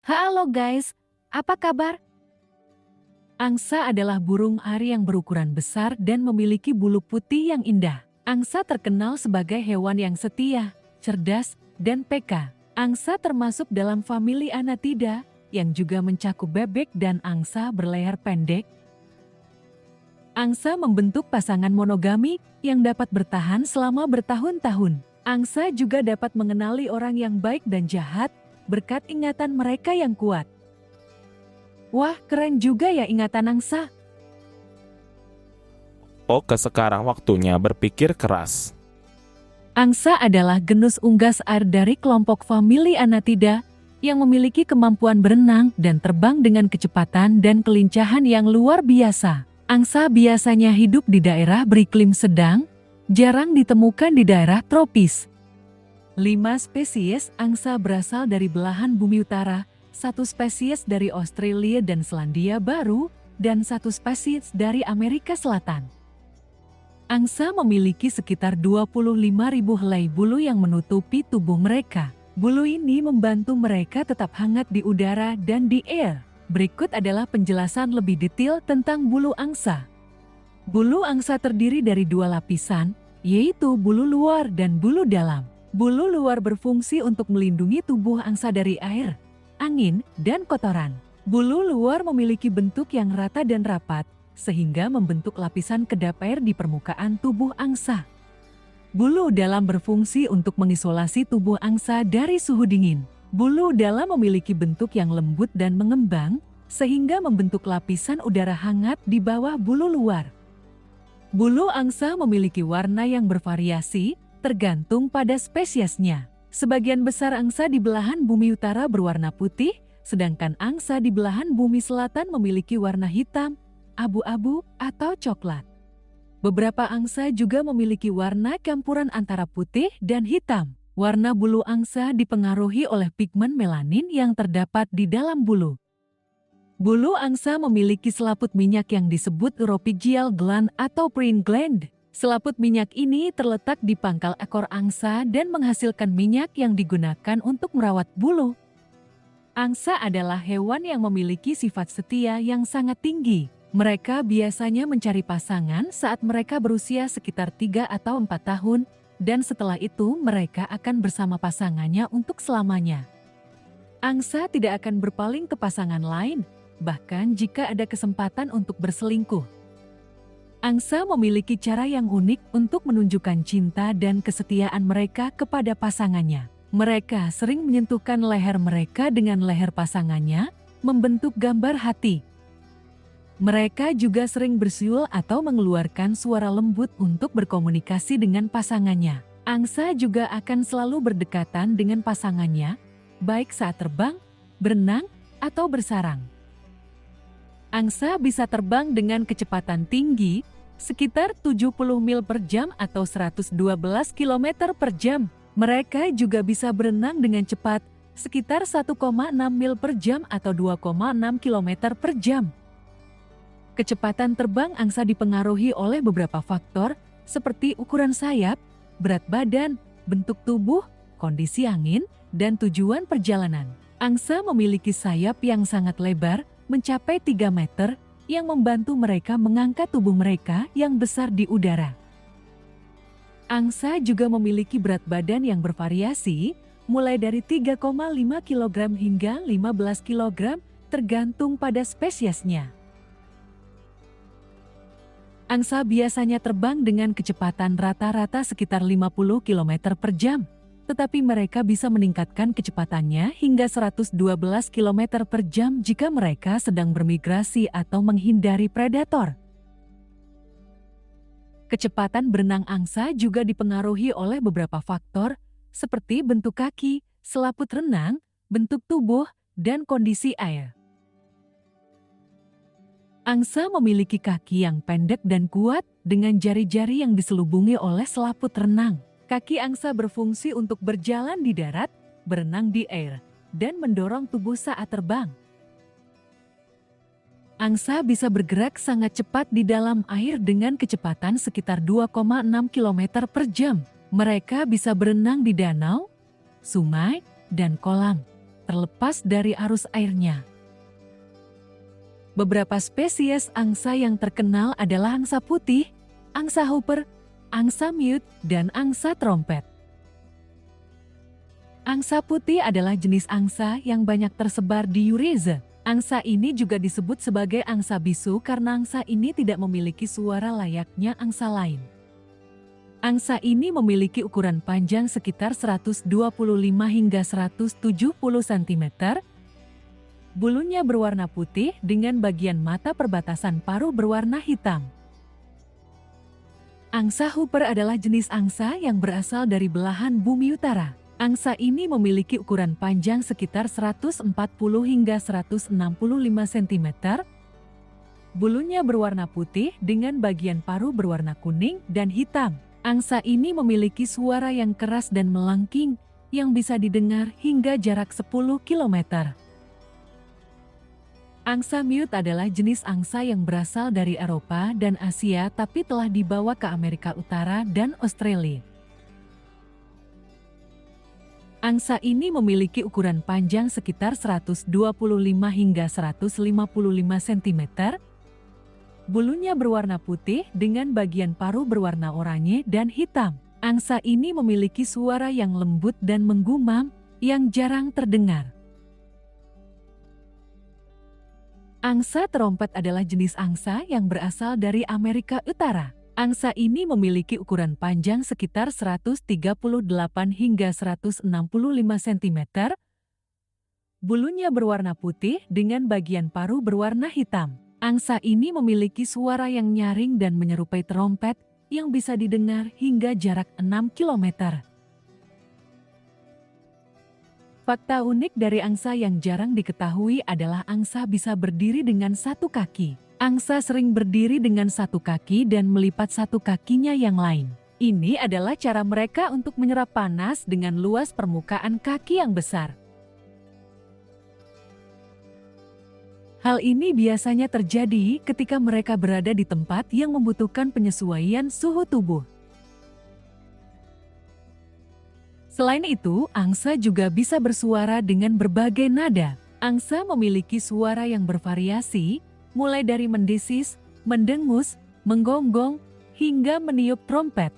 Halo guys, apa kabar? Angsa adalah burung air yang berukuran besar dan memiliki bulu putih yang indah. Angsa terkenal sebagai hewan yang setia, cerdas, dan peka. Angsa termasuk dalam famili Anatidae yang juga mencakup bebek dan angsa berleher pendek. Angsa membentuk pasangan monogami yang dapat bertahan selama bertahun-tahun. Angsa juga dapat mengenali orang yang baik dan jahat berkat ingatan mereka yang kuat. Wah, keren juga ya ingatan angsa. Oke, sekarang waktunya berpikir keras. Angsa adalah genus unggas air dari kelompok famili Anatidae yang memiliki kemampuan berenang dan terbang dengan kecepatan dan kelincahan yang luar biasa. Angsa biasanya hidup di daerah beriklim sedang, jarang ditemukan di daerah tropis. 5 spesies angsa berasal dari belahan bumi utara, 1 spesies dari Australia dan Selandia Baru, dan 1 spesies dari Amerika Selatan. Angsa memiliki sekitar 25.000 helai bulu yang menutupi tubuh mereka. Bulu ini membantu mereka tetap hangat di udara dan di air. Berikut adalah penjelasan lebih detail tentang bulu angsa. Bulu angsa terdiri dari 2 lapisan, yaitu bulu luar dan bulu dalam. Bulu luar berfungsi untuk melindungi tubuh angsa dari air, angin, dan kotoran. Bulu luar memiliki bentuk yang rata dan rapat, sehingga membentuk lapisan kedap air di permukaan tubuh angsa. Bulu dalam berfungsi untuk mengisolasi tubuh angsa dari suhu dingin. Bulu dalam memiliki bentuk yang lembut dan mengembang, sehingga membentuk lapisan udara hangat di bawah bulu luar. Bulu angsa memiliki warna yang bervariasi, tergantung pada spesiesnya. Sebagian besar angsa di belahan bumi utara berwarna putih, sedangkan angsa di belahan bumi selatan memiliki warna hitam, abu-abu, atau coklat. Beberapa angsa juga memiliki warna campuran antara putih dan hitam. Warna bulu angsa dipengaruhi oleh pigmen melanin yang terdapat di dalam bulu. Bulu angsa memiliki selaput minyak yang disebut uropygial gland atau praying gland. Selaput minyak ini terletak di pangkal ekor angsa dan menghasilkan minyak yang digunakan untuk merawat bulu. Angsa adalah hewan yang memiliki sifat setia yang sangat tinggi. Mereka biasanya mencari pasangan saat mereka berusia sekitar 3 atau 4 tahun, dan setelah itu mereka akan bersama pasangannya untuk selamanya. Angsa tidak akan berpaling ke pasangan lain, bahkan jika ada kesempatan untuk berselingkuh. Angsa memiliki cara yang unik untuk menunjukkan cinta dan kesetiaan mereka kepada pasangannya. Mereka sering menyentuhkan leher mereka dengan leher pasangannya, membentuk gambar hati. Mereka juga sering bersiul atau mengeluarkan suara lembut untuk berkomunikasi dengan pasangannya. Angsa juga akan selalu berdekatan dengan pasangannya, baik saat terbang, berenang, atau bersarang. Angsa bisa terbang dengan kecepatan tinggi, sekitar 70 mil per jam atau 112 km per jam. Mereka juga bisa berenang dengan cepat, sekitar 1,6 mil per jam atau 2,6 km per jam. Kecepatan terbang angsa dipengaruhi oleh beberapa faktor, seperti ukuran sayap, berat badan, bentuk tubuh, kondisi angin, dan tujuan perjalanan. Angsa memiliki sayap yang sangat lebar, mencapai 3 meter, yang membantu mereka mengangkat tubuh mereka yang besar di udara. Angsa juga memiliki berat badan yang bervariasi, mulai dari 3,5 kg hingga 15 kg, tergantung pada spesiesnya. Angsa biasanya terbang dengan kecepatan rata-rata sekitar 50 km per jam, tetapi mereka bisa meningkatkan kecepatannya hingga 112 km per jam jika mereka sedang bermigrasi atau menghindari predator. Kecepatan berenang angsa juga dipengaruhi oleh beberapa faktor, seperti bentuk kaki, selaput renang, bentuk tubuh, dan kondisi air. Angsa memiliki kaki yang pendek dan kuat dengan jari-jari yang diselubungi oleh selaput renang. Kaki angsa berfungsi untuk berjalan di darat, berenang di air, dan mendorong tubuh saat terbang. Angsa bisa bergerak sangat cepat di dalam air dengan kecepatan sekitar 2,6 km per jam. Mereka bisa berenang di danau, sungai, dan kolam. terlepas dari arus airnya. Beberapa spesies angsa yang terkenal adalah angsa putih, angsa hooper, angsa mute, dan angsa trompet. Angsa putih adalah jenis angsa yang banyak tersebar di Eurasia. Angsa ini juga disebut sebagai angsa bisu karena angsa ini tidak memiliki suara layaknya angsa lain. Angsa ini memiliki ukuran panjang sekitar 125 hingga 170 cm. Bulunya berwarna putih dengan bagian mata perbatasan paruh berwarna hitam. Angsa hooper adalah jenis angsa yang berasal dari belahan bumi utara. Angsa ini memiliki ukuran panjang sekitar 140 hingga 165 cm. Bulunya berwarna putih dengan bagian paruh berwarna kuning dan hitam. Angsa ini memiliki suara yang keras dan melengking yang bisa didengar hingga jarak 10 km. Angsa mute adalah jenis angsa yang berasal dari Eropa dan Asia tapi telah dibawa ke Amerika Utara dan Australia. Angsa ini memiliki ukuran panjang sekitar 125 hingga 155 cm. Bulunya berwarna putih dengan bagian paruh berwarna oranye dan hitam. Angsa ini memiliki suara yang lembut dan menggumam yang jarang terdengar. Angsa trompet adalah jenis angsa yang berasal dari Amerika Utara. Angsa ini memiliki ukuran panjang sekitar 138 hingga 165 cm. Bulunya berwarna putih dengan bagian paruh berwarna hitam. Angsa ini memiliki suara yang nyaring dan menyerupai trompet yang bisa didengar hingga jarak 6 km. Fakta unik dari angsa yang jarang diketahui adalah angsa bisa berdiri dengan satu kaki. Angsa sering berdiri dengan satu kaki dan melipat satu kakinya yang lain. Ini adalah cara mereka untuk menyerap panas dengan luas permukaan kaki yang besar. Hal ini biasanya terjadi ketika mereka berada di tempat yang membutuhkan penyesuaian suhu tubuh. Selain itu, angsa juga bisa bersuara dengan berbagai nada. Angsa memiliki suara yang bervariasi, mulai dari mendesis, mendengus, menggonggong, hingga meniup trompet.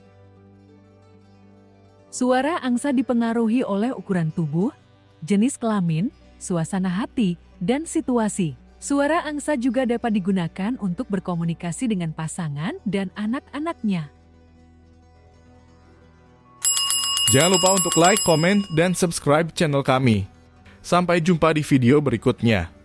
Suara angsa dipengaruhi oleh ukuran tubuh, jenis kelamin, suasana hati, dan situasi. Suara angsa juga dapat digunakan untuk berkomunikasi dengan pasangan dan anak-anaknya. Jangan lupa untuk like, komen, dan subscribe channel kami. Sampai jumpa di video berikutnya.